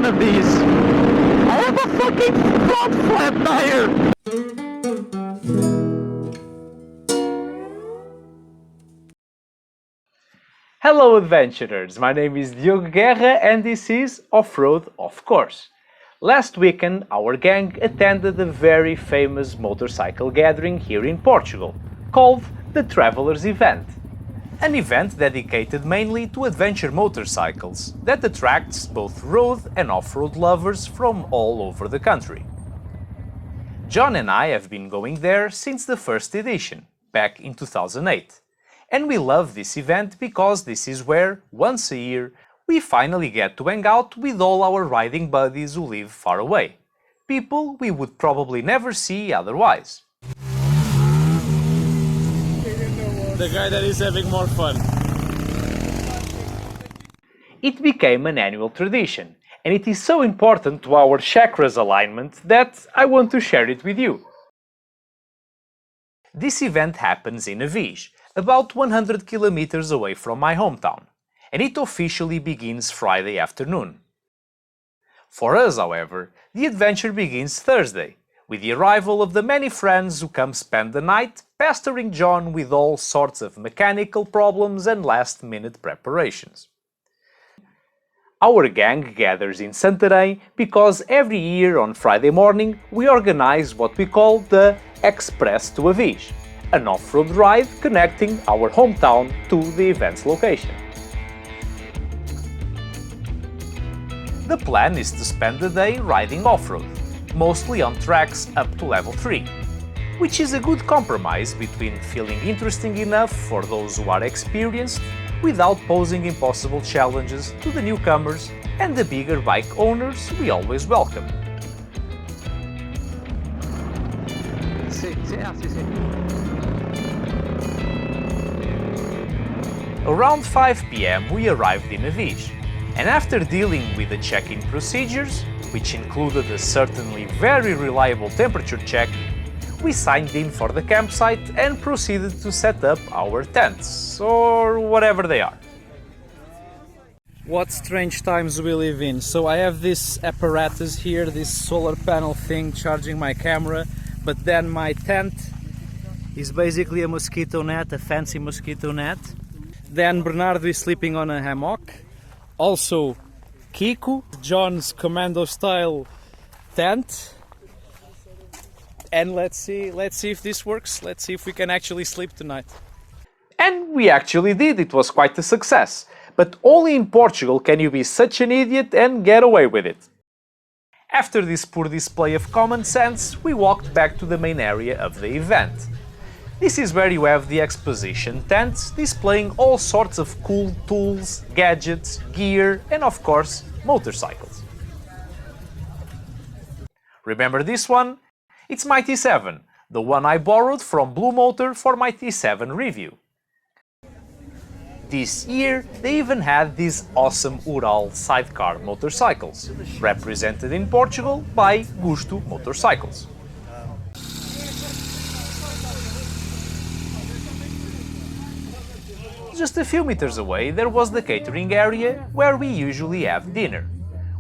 of these. I have a fucking front flat tire! Hello adventurers, my name is Diogo Guerra and this is OFFroad-OFFcourse. Last weekend our gang attended a very famous motorcycle gathering here in Portugal, called the Travelers Event. An event dedicated mainly to adventure motorcycles that attracts both road and off-road lovers from all over the country. John and I have been going there since the first edition, back in 2008. And we love this event because this is where, once a year, we finally get to hang out with all our riding buddies who live far away. People we would probably never see otherwise. The guy that is having more fun. It became an annual tradition, and it is so important to our chakras alignment that I want to share it with you. This event happens in Avis, about 100 kilometers away from my hometown, and it officially begins Friday afternoon. For us, however, the adventure begins Thursday, with the arrival of the many friends who come spend the night pestering John with all sorts of mechanical problems and last-minute preparations. Our gang gathers in Santarém because every year on Friday morning we organize what we call the Express to Avis, an off-road ride connecting our hometown to the event's location. The plan is to spend the day riding off-road, mostly on tracks up to level 3, which is a good compromise between feeling interesting enough for those who are experienced without posing impossible challenges to the newcomers and the bigger bike owners we always welcome. Around 5 p.m. we arrived in Avis, and after dealing with the check-in procedures, which included a certainly very reliable temperature check, we signed in for the campsite and proceeded to set up our tents, or whatever they are. What strange times we live in. So I have this apparatus here, this solar panel thing charging my camera, but then my tent is basically a mosquito net, a fancy mosquito net. Then Bernardo is sleeping on a hammock. Also Kiko, John's commando style tent. And let's see if this works. Let's see if we can actually sleep tonight. And we actually did, it was quite a success. But only in Portugal can you be such an idiot and get away with it. After this poor display of common sense, we walked back to the main area of the event. This is where you have the exposition tents displaying all sorts of cool tools, gadgets, gear, and of course, motorcycles. Remember this one? It's my T7, the one I borrowed from Blue Motor for my T7 review. This year, they even had these awesome Ural sidecar motorcycles, represented in Portugal by Gusto Motorcycles. Just a few meters away there was the catering area where we usually have dinner,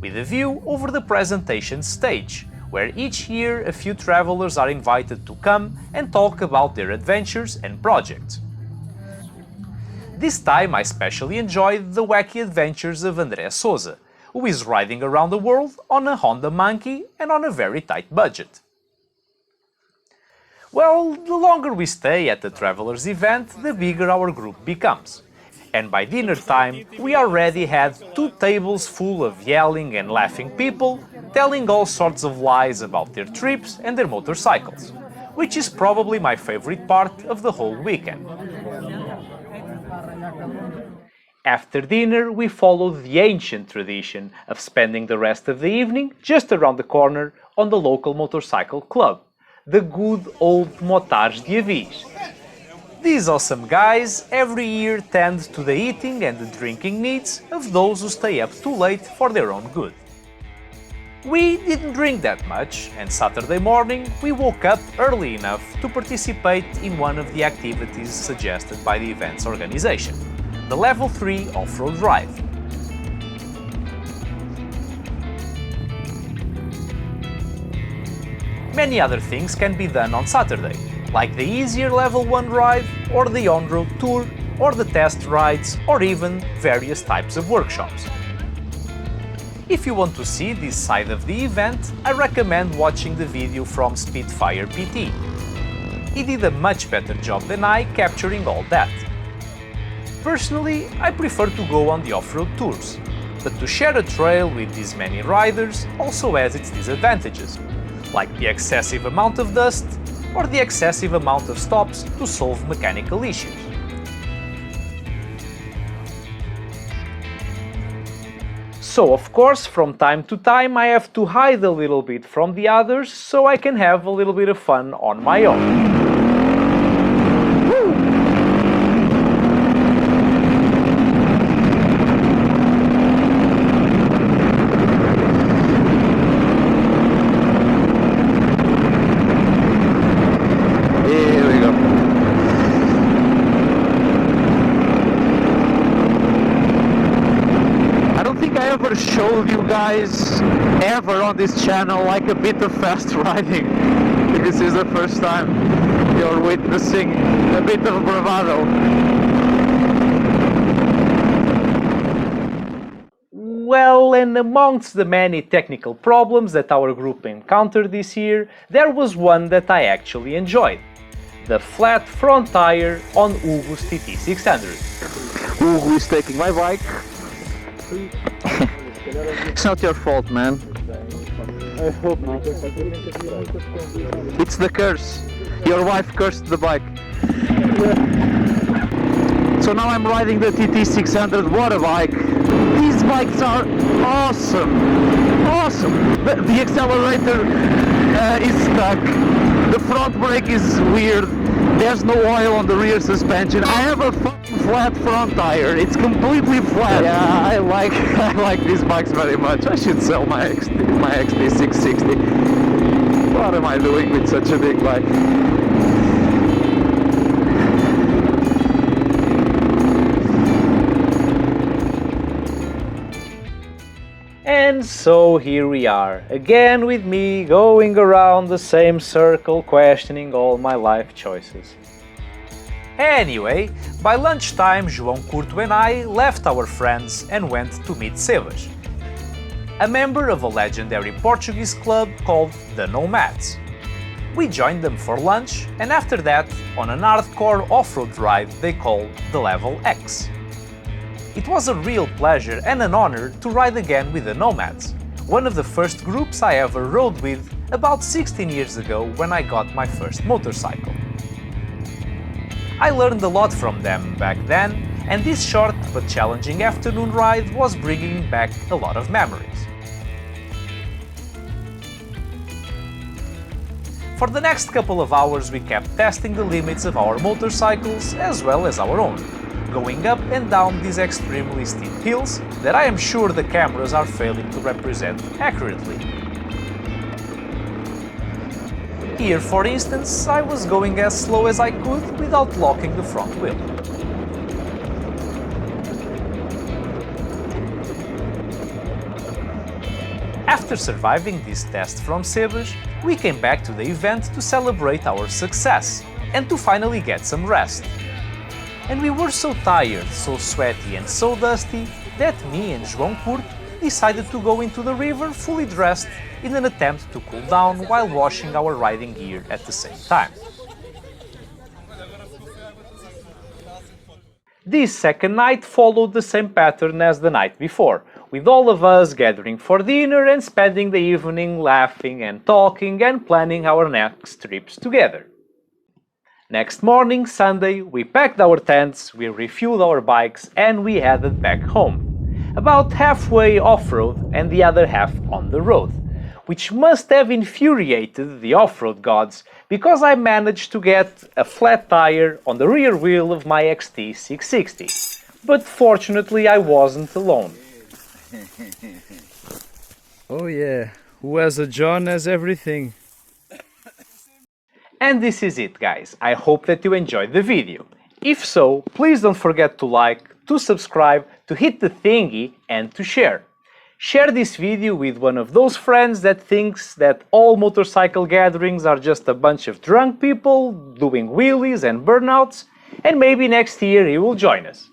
with a view over the presentation stage, where each year a few travelers are invited to come and talk about their adventures and projects. This time I especially enjoyed the wacky adventures of André Souza, who is riding around the world on a Honda Monkey and on a very tight budget. Well, the longer we stay at the Travelers event, the bigger our group becomes. And by dinner time, we already had 2 tables full of yelling and laughing people, telling all sorts of lies about their trips and their motorcycles, which is probably my favorite part of the whole weekend. After dinner, we followed the ancient tradition of spending the rest of the evening just around the corner on the local motorcycle club, the good old Motares de Avis. These awesome guys every year tend to the eating and the drinking needs of those who stay up too late for their own good. We didn't drink that much, and Saturday morning we woke up early enough to participate in one of the activities suggested by the event's organization, the Level 3 off-road drive. Many other things can be done on Saturday, like the easier level 1 ride, or the on-road tour, or the test rides, or even various types of workshops. If you want to see this side of the event, I recommend watching the video from Spitfire PT. He did a much better job than I capturing all that. Personally, I prefer to go on the off-road tours, but to share a trail with these many riders also has its disadvantages, like the excessive amount of dust or the excessive amount of stops to solve mechanical issues. So of course, from time to time I have to hide a little bit from the others so I can have a little bit of fun on my own. Showed you guys ever on this channel like a bit of fast riding. This is the first time you're witnessing a bit of bravado. Well, and amongst the many technical problems that our group encountered this year, there was one that I actually enjoyed. The flat front tire on Hugo's TT600. Hugo is taking my bike. It's not your fault, man. I hope not. It's the curse. Your wife cursed the bike. So now I'm riding the TT600 water bike. These bikes are awesome. Awesome. The accelerator is stuck. The front brake is weird. There's no oil on the rear suspension. I have a fucking flat front tire. It's completely flat. Yeah, I like these bikes very much. I should sell my XT660. What am I doing with such a big bike? And so here we are, again with me going around the same circle questioning all my life choices. Anyway, by lunchtime João Curto and I left our friends and went to meet Sebas, a member of a legendary Portuguese club called the Nomads. We joined them for lunch and after that on an hardcore off-road ride they call the Level X. It was a real pleasure and an honor to ride again with the Nomads, one of the first groups I ever rode with about 16 years ago when I got my first motorcycle. I learned a lot from them back then, and this short but challenging afternoon ride was bringing back a lot of memories. For the next couple of hours we kept testing the limits of our motorcycles as well as our own, going up and down these extremely steep hills that I am sure the cameras are failing to represent accurately. Here, for instance, I was going as slow as I could without locking the front wheel. After surviving this test from Sebas, we came back to the event to celebrate our success and to finally get some rest. And we were so tired, so sweaty and so dusty that me and João Curto decided to go into the river fully dressed in an attempt to cool down while washing our riding gear at the same time. This second night followed the same pattern as the night before, with all of us gathering for dinner and spending the evening laughing and talking and planning our next trips together. Next morning, Sunday, we packed our tents, we refueled our bikes and we headed back home, about halfway off-road and the other half on the road, which must have infuriated the off-road gods because I managed to get a flat tire on the rear wheel of my XT660. But fortunately I wasn't alone. Oh yeah, who has a John has everything. And this is it, guys. I hope that you enjoyed the video. If so, please don't forget to like, to subscribe, to hit the thingy and to share. Share this video with one of those friends that thinks that all motorcycle gatherings are just a bunch of drunk people doing wheelies and burnouts, and maybe next year he will join us.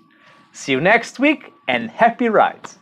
See you next week and happy rides!